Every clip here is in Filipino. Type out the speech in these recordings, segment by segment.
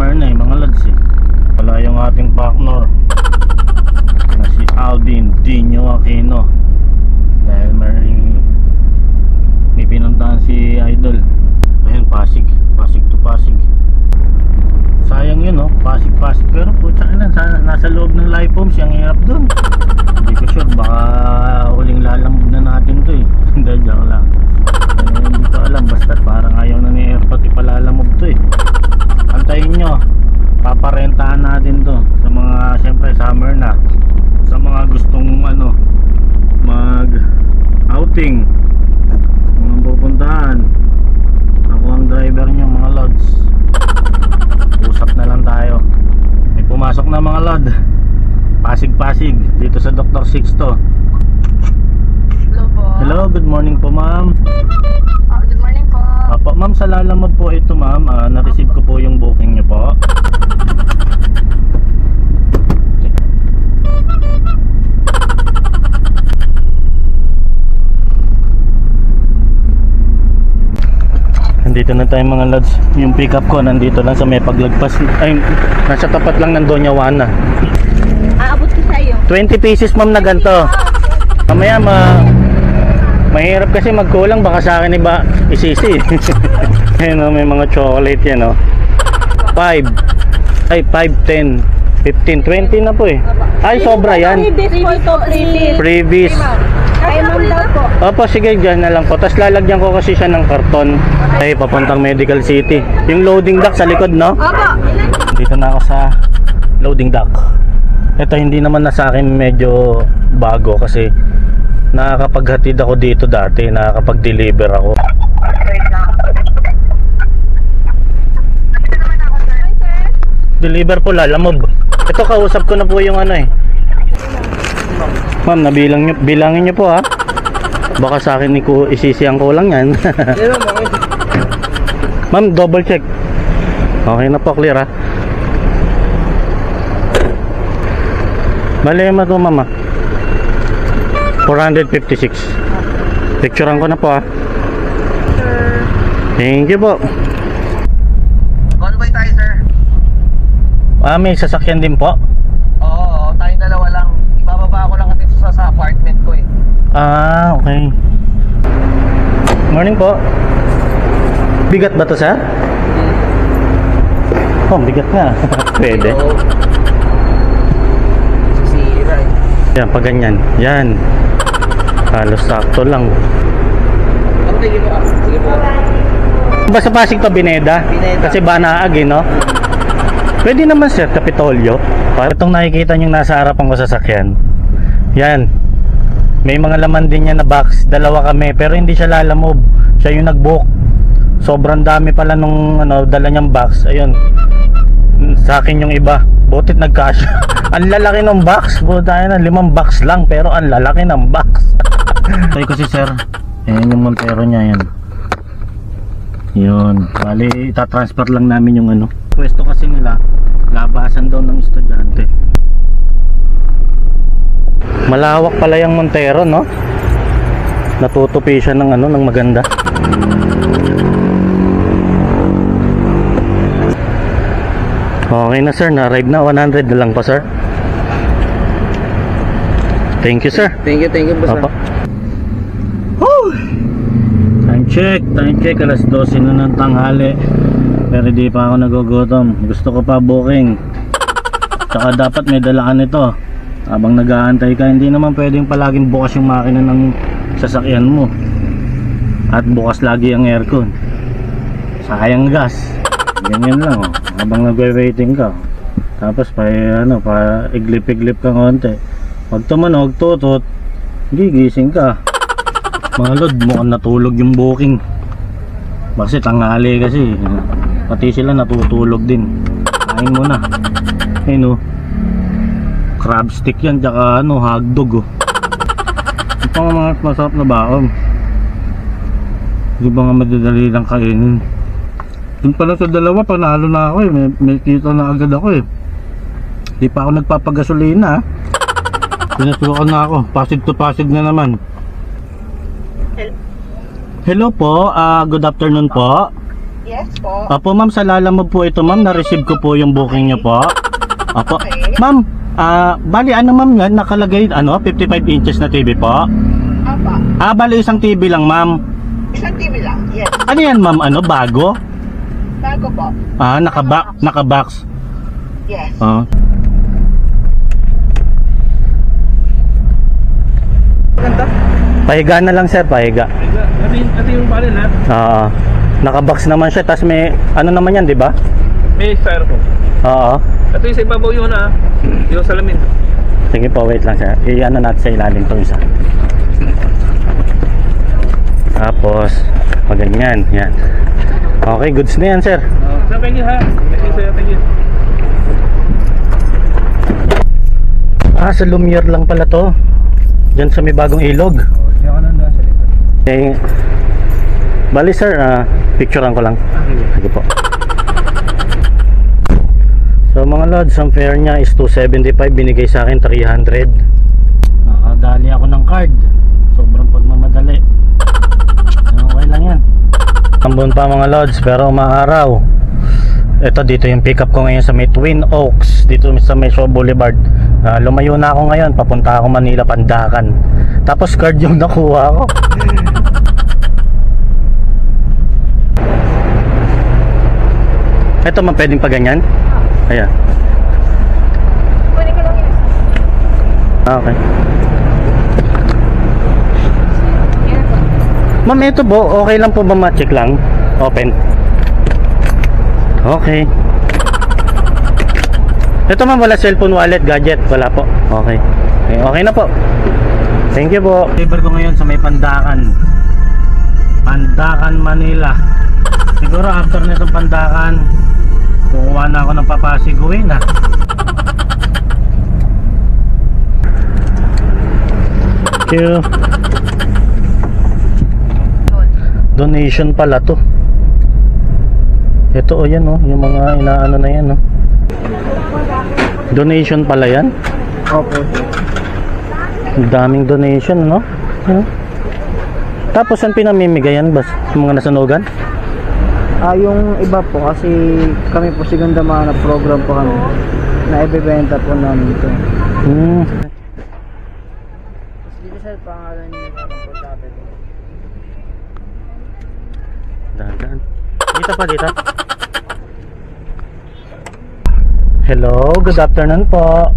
summer na mga lods Wala yung ating partner na si Alvin Dino Aquino dahil may pinuntahan si Idol. Ayun, Pasig to Pasig. Sayang yun Pasig pero putang ina, nasa loob ng live homes, yung hirap dun. Hindi ko sure, baka huling lalamog na natin to Hindi, joke lang. Hindi ko alam, basta parang ayaw na ni Airpot ipalalamog to Antayin nyo, paparentahan natin to sa mga, syempre summer na, sa mga gustong mag outing, mga pupuntahan. Ako ang driver nyo mga lods. Usap na lang tayo. May pumasok na mga lod. Pasig dito sa Dr. Sixto. Hello po. Hello, good morning po ma'am. Good morning po. Apo ma'am, sa Lalamove po ito ma'am. Na-receive ko po yung booking nyo po. Nandito na tayo mga lods. Yung pickup ko nandito lang sa may paglagpas. Ay, nasa tapat lang ng Doña Juana. Aabot ko sa iyo. 20 pieces ma'am na ganito. Mamaya mahirap kasi magkulang, baka sa akin iba isisi. Ayun may mga chocolate yan 5, 10, 15, 20 na po Ay, sobra yan. Previous. Kay ma'am daw po. Opo, sige, dyan na lang po. Tapos lalagyan ko kasi siya ng karton. Ay, papuntang Medical City. Yung loading dock sa likod, no? Opo. Dito na ako sa loading dock. Ito hindi naman na sa akin medyo bago kasi nakakapaghatid ako dito dati, nakakapag-deliver ako. Deliver po Lalamove. Ito, kausap ko na po yung Ma'am, bilangin nyo po baka sa akin isisiyang ko lang yan. Ma'am, double check. Okay na po, clear Bale mo ito mama 456. Picturean ko na po Sir. Thank you po. Convoy tayo, sir. May sasakyan din po? Oo, tayong dalawa lang. Ibababa ako lang dito sa apartment ko Okay. Morning po. Bigat ba to sir? Bigat nga. Pwede. Sisira Yan, pag ganyan. Yan. Halos sakto lang. Sige po. Sige po. Basta Pasig to Bineda? Bineda. Kasi Banaag no? Pwede naman sir, Kapitolyo. Itong nakikita nyo nasa harapan ko sa sasakyan. Yan. May mga laman din yan na box. Dalawa kami, pero hindi siya Lalamove. Siya yung nag-book. Sobrang dami pala nung dala niyang box. Ayun. Sa akin yung iba. Butit nagkasya. Ang lalaki ng box. Buta na 5 box lang, pero ang lalaki ng box. Tayo ko si sir. Ayan yung Montero niya yan. Yun. Bali, itatransfer lang namin yung pwesto kasi nila. Labasan daw ng estudyante. Malawak pala yung Montero, no? Natutupi siya ng ng maganda. Okay na sir, na-arrive na. 100 na lang pa sir. Thank you sir. Thank you, boss. Papa. Time check, alas 12 na ng tanghali. Pero di pa ako nagugutom. Gusto ko pa booking. Tsaka dapat may dalaan nito. Habang nag-aantay ka, hindi naman pwedeng palaging bukas yung makina ng sasakyan mo. At bukas lagi ang aircon. Sayang gas. Ganyan lang habang nagwe-waiting ka. Tapos pa iglip-iglip ka konti. Pag tumanog, tutot, gigising ka. Mga lod, mukhang natulog yung booking. Kasi tanghali kasi. Pati sila natutulog din. Kain mo na. Ayun crab stick yan, tsaka hotdog ito nga mga masarap na baon. Di ba nga madadali lang kainin. Dun pala sa dalawa, panalo na ako may kita na agad ako di pa ako nagpapagasolina pinasukan na ako, Pasig to Pasig na naman. Hello po, good afternoon po. Yes po. Opo ma'am, sa Lalamove po ito ma'am, na-receive ko po yung booking niyo po. Opo. Okay. Ma'am, bali ano ma'am yan, nakalagay 55 inches na TV po. Apa. Bali isang TV lang ma'am. Isang TV lang. Yes. Ano yan ma'am, bago? Bago po. Naka-box. Yes. Pahiga na lang sir, pahiga. Ito yung balin ha? Naka-box naman siya, tas may ano naman yan, di ba? May styrofoam. Oo. Ito yung sa ibabaw yun ha. Yung salamin. Sige po, wait lang sir. I-ano natin sa ilalim to isa. Tapos, ganyan, yan. Okay, goods na yan sir. So, thank you ha. Thank you. Sa Lumiere lang pala to. Diyan sa may bagong ilog. Hindi ako nandun sa likod. Bali sir, picturean ko lang. Sige po. So mga lods, ang fare niya is 275, binigay sa akin 300. Nakadali ako ng card. Sobrang pagmamadali. Okay lang yan. Ambon pa mga lods, pero maaraw. Ito dito yung pick up ko ngayon sa may Twin Oaks, dito sa may Shaw Boulevard. Lumayo na ako ngayon, papunta ako Manila, Pandakan. Tapos card yung nakuha ko. Ito man pwedeng pa ganyan? Ayan. Kunin ko lang yun. Okay. Yan po. Ma'am, ito po, okay lang po ba ma-check lang? Open. Okay. Ito ma'am, wala cellphone, wallet, gadget. Wala po. Okay. Okay na po. Thank you po. Deliver ko ngayon sa may Pandakan. Pandakan, Manila. Siguro after nitong Pandakan, kukuha na ako ng Papasig uwi na. Thank you. Donation pala to. Ito yan yung mga inaano na yan Donation pala yan. Opo. Ang daming donation Tapos ang pinamimigayan ba sa mga nasunugan? Yung iba po kasi kami po segunda na program po kami na ibebenta po namin ito. Dito sa pangalan niyo po sabi. Dahan. Dito pa dito. Hello, good afternoon po.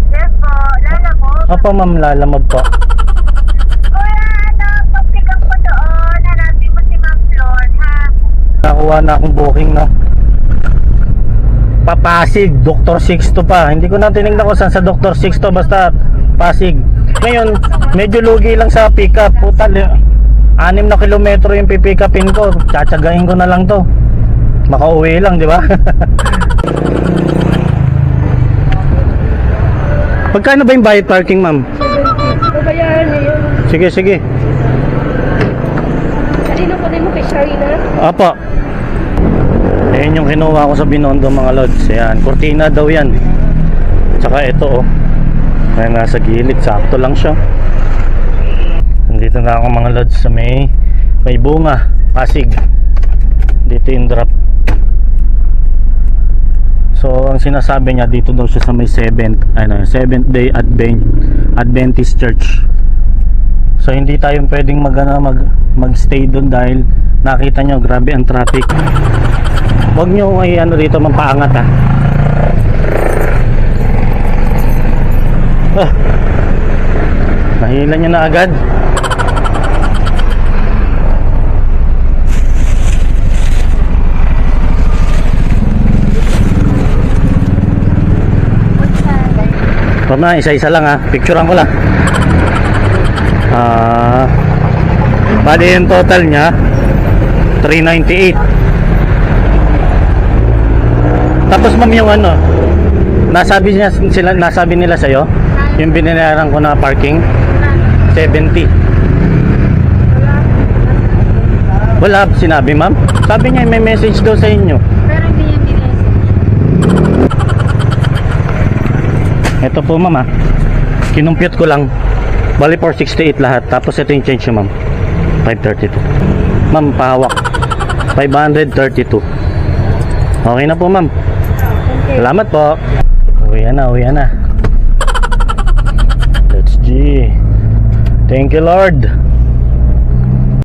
Yes po. Lala po. Opo ma'am, Lalamove po. Kuya, pag-pick up ko doon. Hanapin mo si Ma'am Flor, ha? Nakuha na akong booking Papasig, Dr. Sixto pa. Hindi ko na tinignan ko saan sa Dr. Sixto, basta Pasig. Ngayon, medyo lugi lang sa pick up. Puta, 6 na kilometro yung pipick upin ko. Tsatsagain ko na lang to. Makauwi lang, di ba? Pagkano ba yung bayad parking, ma'am? Babayaran niyo yun. Sige. Kanino ko din mo kay Sharina? Apo. Ayan yung kinuha ko sa Binondo mga lods. Ayan, kurtina daw yan. Tsaka ito Ayan, nasa gilid, sakto lang siya. Nandito na ako mga lods sa may bunga, Pasig. Dito yung drop. So ang sinasabi niya, dito daw siya sa may 7th Day Adventist Church. So hindi tayo pwedeng mag-stay doon dahil nakita nyo grabe ang traffic. Huwag nyo dito mapaangat nahila nyo na agad. Pama, isa-isa lang picturean ko lang. Bali yung total nya 398. Tapos ma'am yung nasabi nila sa'yo yung binayaran ko na parking 70. Wala sinabi ma'am. Sabi niya may message daw sa inyo. Pero hindi yan binesa. Ito po ma'am kinumpute ko lang. Bali 468 lahat. Tapos ito yung change nyo ma'am, 532. Ma'am, pahawak. 532. Okay na po, ma'am. Salamat po. Uwi na. Let's G. Thank you, Lord.